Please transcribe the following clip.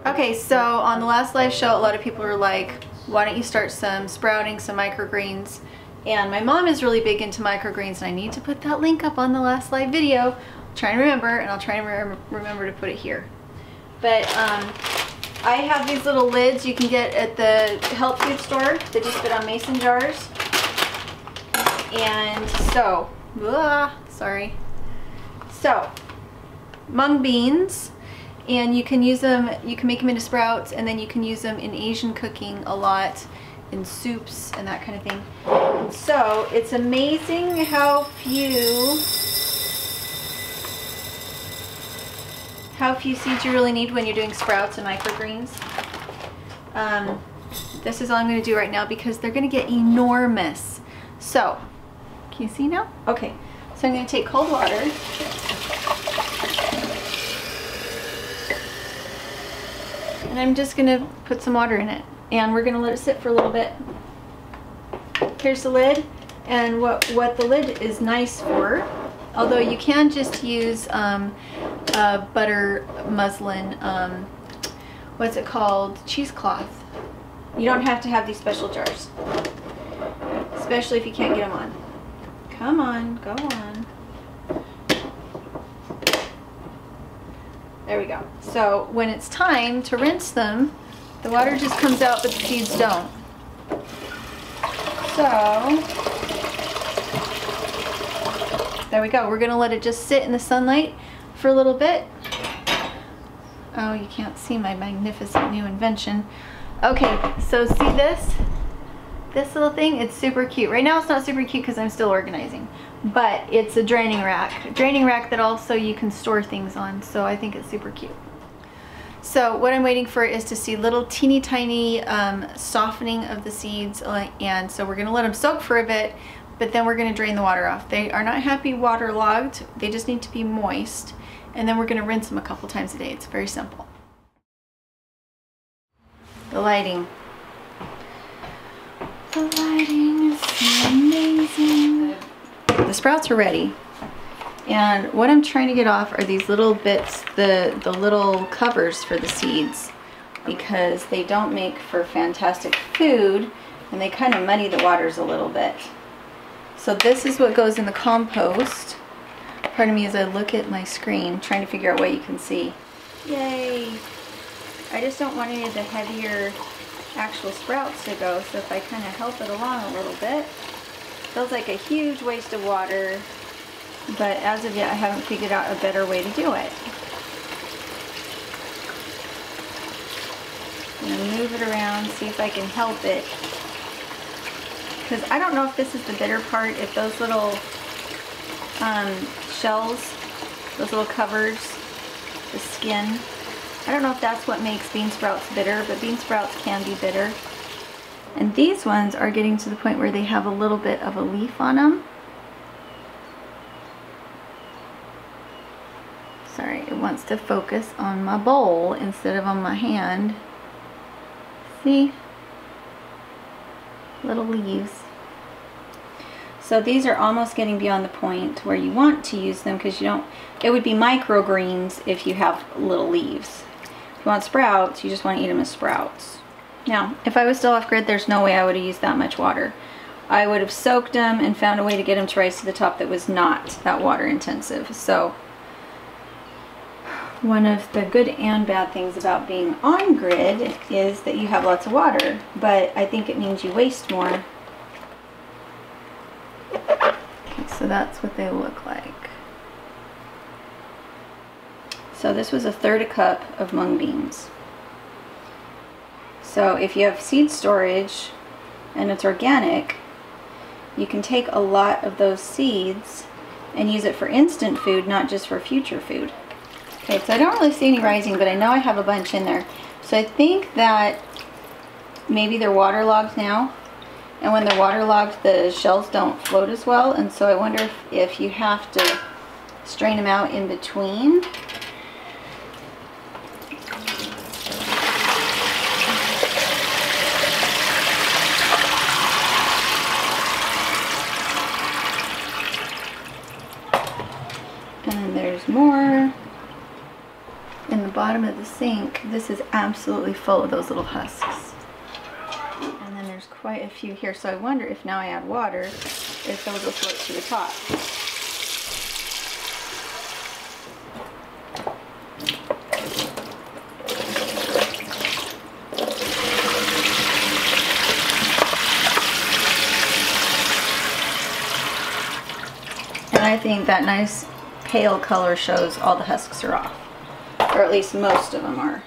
Okay, so on the last live show, a lot of people were like, why don't you start some sprouting, some microgreens? And my mom is really big into microgreens, and I need to put that link up on the last live video. I'll try and remember, and I'll try and remember to put it here. But I have these little lids you can get at the health food store that just fit on mason jars. And so, so mung beans, and you can use them, you can make them into sprouts, and then you can use them in Asian cooking a lot, in soups and that kind of thing. So it's amazing how few seeds you really need when you're doing sprouts and microgreens. This is all I'm going to do right now because they're going to get enormous. So, can you see now? Okay, so I'm going to take cold water. And I'm just going to put some water in it. And we're going to let it sit for a little bit. Here's the lid. And what the lid is nice for, although you can just use butter muslin, what's it called? Cheesecloth. You don't have to have these special jars. Especially if you can't get them on. Come on, go on. There we go. So when it's time to rinse them, the water just comes out, but the seeds don't. So, there we go. We're going to let it just sit in the sunlight for a little bit. Oh, you can't see my magnificent new invention. Okay, so see this? This little thing, it's super cute. Right now it's not super cute because I'm still organizing, but it's a draining rack. A draining rack that also you can store things on, so I think it's super cute. So what I'm waiting for is to see little teeny tiny softening of the seeds, and so we're going to let them soak for a bit, but then we're going to drain the water off. They are not happy waterlogged, they just need to be moist, and then we're going to rinse them a couple times a day. It's very simple. The lighting. The lighting is so amazing. The sprouts are ready. And what I'm trying to get off are these little bits, the little covers for the seeds, because they don't make for fantastic food and they kind of muddy the waters a little bit. So this is what goes in the compost. Pardon me as I look at my screen trying to figure out what you can see. Yay! I just don't want any of the heavier actual sprouts to go, so if I kind of help it along a little bit. Feels like a huge waste of water, but as of yet I haven't figured out a better way to do it. I'm going to move it around, see if I can help it. Because I don't know if this is the bitter part, if those little shells, those little covers, the skin, I don't know if that's what makes bean sprouts bitter, but bean sprouts can be bitter. And these ones are getting to the point where they have a little bit of a leaf on them. Sorry, it wants to focus on my bowl instead of on my hand. See? Little leaves. So these are almost getting beyond the point where you want to use them, because you don't, it would be microgreens if you have little leaves. If you want sprouts, you just want to eat them as sprouts. Now, if I was still off grid, there's no way I would have used that much water. I would have soaked them and found a way to get them to rise to the top that was not that water intensive. So one of the good and bad things about being on grid is that you have lots of water, but I think it means you waste more. Okay, so that's what they look like. So this was 1/3 cup of mung beans. So if you have seed storage and it's organic, you can take a lot of those seeds and use it for instant food, not just for future food. Okay, so I don't really see any rising, but I know I have a bunch in there. So I think that maybe they're waterlogged now, and when they're waterlogged, the shells don't float as well, and so I wonder if you have to strain them out in between. And there's more. in the bottom of the sink, this is absolutely full of those little husks. And then there's quite a few here. So I wonder if now I add water, if those will float to the top. And I think that nice pale color shows all the husks are off, or at least most of them are.